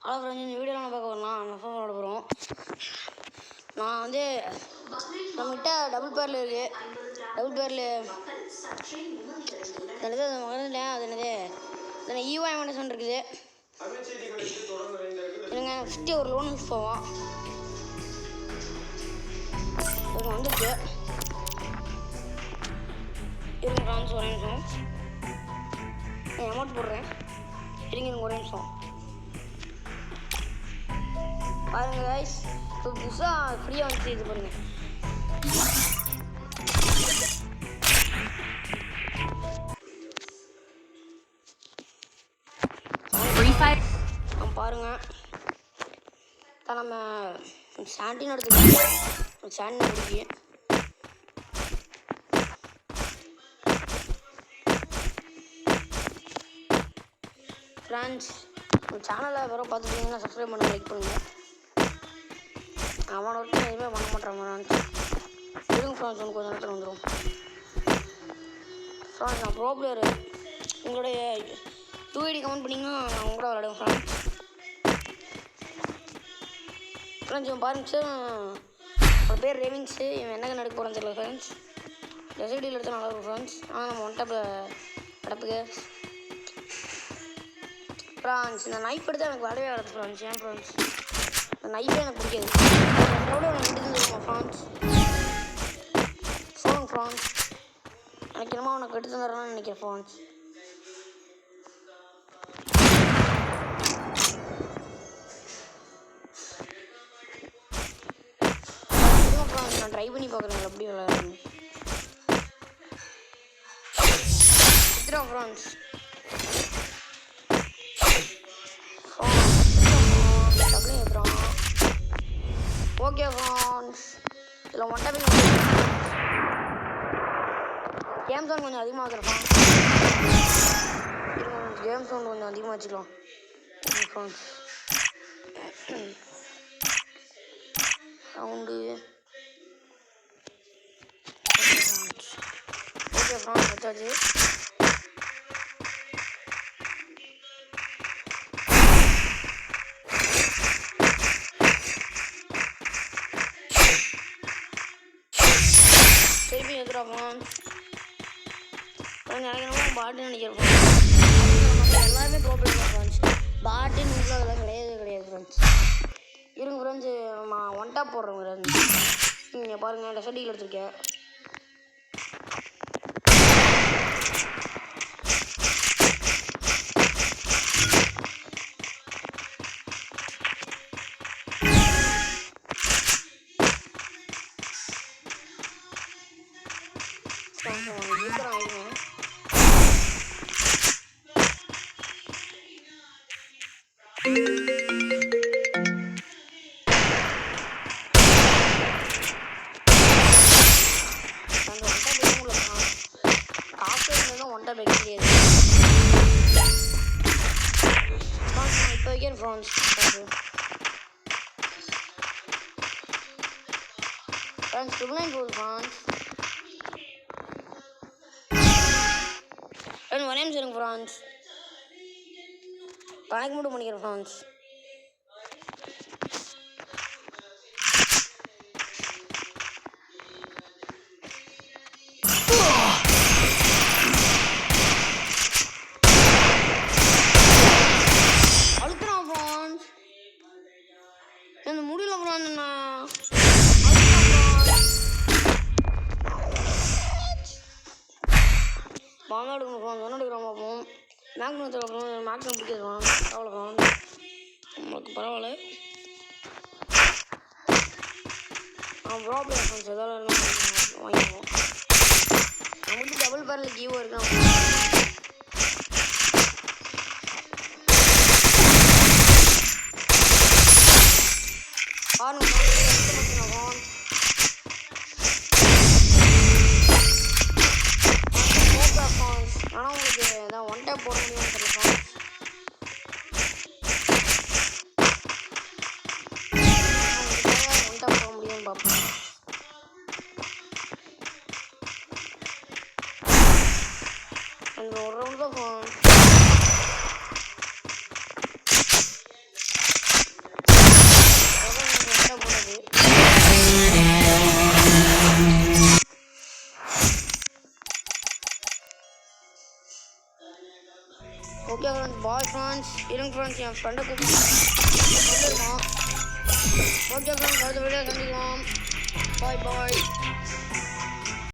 Hello friends, இந்த வீடியோவில் நான் பார்க்க வரலாம் எஃப்எம் விளாட போகிறோம். நான் வந்து நம்மகிட்ட டபுள் பேரில் இருக்குது. டபுள் பேரில் என்னது அது மறந்துட்டேன். அது என்னது ஈவா எமனேஷன் இருக்குது. எனக்கு ஃபஸ்ட்டு ஒரு லோன் யூஸ் போவோம். அது வந்துருக்கு. இருங்க ஃப்ரெண்ட்ஸ், ஒரே நிமிஷம் நான் அமௌண்ட் போடுறேன். இருங்க ஒரே நிமிஷம் பாருங்க கைஸ். இப்போ புதுசாக ஃப்ரீயாக வந்துச்சு. இது பாருங்க. பாருங்க நம்ம சாண்டின் எடுத்துக்கோம். சாண்டின் எடுத்து ஃப்ரெண்ட்ஸ், சேனலை வேறு பார்த்துட்டீங்கன்னா சப்ஸ்கிரைப் பண்ண லைக் பண்ணுங்கள். அவனை வரைக்கும் எதுவுமே பண்ண மாட்டேன் ஃப்ரெண்ட்ஸ். இருங்க ஃப்ரெண்ட்ஸ், ஒன்று கொஞ்சம் நேரத்தில் வந்துடும். ஃப்ரெண்ட்ஸ், நான் ப்ரோ பிளேயரு. உங்களுடைய யூஐடி கமெண்ட் பண்ணிங்கன்னா நான் உங்களோட விளையாடுவேன் ஃப்ரெண்ட்ஸ். ஃப்ரெண்ட்ஸ், இவன் பாருங்க சார், அவன் பேர் ரேவிங்ஸு. இவன் என்ன நடக்க போகிறான்னு தெரியல ஃப்ரெண்ட்ஸ். ரெசிடியில் எடுத்தால் நல்லாயிருக்கும் ஃப்ரெண்ட்ஸ். ஆனால் நம்ம ஒன் டாப் கிடப்புக்கு ஃப்ரெண்ட்ஸ். இந்த நைஃப் எடுத்தால் எனக்கு விளையாடவே வராது ஃப்ரெண்ட்ஸ். ஏன் ஃப்ரெண்ட்ஸ், இந்த நைஃபே எனக்கு பிடிக்காது. எவ்வளோ எனக்கு எடுத்துருமா ஃப்ரெண்ட்ஸ். சொல்லுங்க ஃப்ரெண்ட்ஸ், எனக்கு என்னமோ உனக்கு எடுத்து தரணும்னு நினைக்கிறேன் ஃப்ரெண்ட்ஸ். நான் ட்ரை பண்ணி பார்க்குறேன் எப்படி விளையாடுறேன். எடுத்துகிறோம் ஃப்ரெண்ட்ஸ். டபுளையும் எடுத்துகிறோம். ஓகே ஃப்ரெண்ட்ஸ், இதில் ஒன் டாபிக் கேம் சவுண்ட் கொஞ்சம் அதிகமாக வச்சுருக்கோம். கேம் சவுண்ட் கொஞ்சம் அதிகமாக வச்சுக்கலாம் ஃப்ரெண்ட்ஸ். சவுண்டு ஓகே ஃப்ரெண்ட்ஸ், வச்சாச்சு. திருப்பி எடுத்துகிறோம் ஃப்ரெண்ட்ஸ். நினைக்கிறோம் பாட்டுன்னு நினைக்கிறோம். எல்லாருமே ப்ராப்ளம் தான் ஃப்ரெண்ட்ஸ். பாட்டுன்னு உள்ள அதெல்லாம் கிடையாது ஃப்ரெண்ட்ஸ். இருங்க ஃப்ரெண்ட்ஸ், நான் ஒன் டாப் போடுறேன் ஃப்ரெண்ட்ஸ். நீங்கள் பாருங்கள், லெசடியில் எடுத்துருக்கேன். சீக்கிரம் ஆயிடுங்க. காசு இருந்தால் ஒன் டாப் வைக்க முடியாது. இப்போ வைக்கிறேன் ஃப்ரெண்ட்ஸ். ஃப்ரெண்ட்ஸ், 9 போகுது ஃப்ரெண்ட்ஸ். ஒரே நிமிஷம் இருங்க ஃப்ரெண்ட்ஸ். கணக்கு மட்டும் பண்ணிக்கிறேன் ஃப்ரெண்ட்ஸ். அழுத்துறான் ஃப்ரெண்ட்ஸ். எனக்கு முடியல ஃப்ரெண்ட்ஸ். நான் பாங்க எடுக்கணும் ஃப்ரெண்ட்ஸ். ஒன்று எடுக்கிறோம் பார்ப்போம். மேக்னு எடுத்துக்கலாம். மேக்னு பிடிக்காது ஃப்ரெண்ட்ஸ். அவ்வளோ ஃப்ரெண்ட்ஸ், நம்மளுக்கு பரவாயில்ல. ப்ராப்ளம் ஃப்ரெண்ட்ஸ், எதாவது வாங்கிக்குவோம். நம்மளுக்கு டபுள் பேரில் கீவோ இருக்கான். பாருங்க ஆனால் உங்களுக்கு ஏதாவது ஒன் டாப் போட முடியும்னு தெரியல. ஒன் டாப் போட முடியும்னு பார்ப்போம். அந்த ஒரு ரவுண்டு தான் ஓகே ஃப்ரெண்ட்ஸ் பாய் ஃப்ரெண்ட்ஸ். இருங்க ஃப்ரெண்ட்ஸ், என் ஃப்ரெண்டை கூப்பிட்டு வந்துருக்கான். ஓகே ஃப்ரெண்ட்ஸ், அடுத்த வீடியோ சந்திக்கலாம். பாய் பாய்.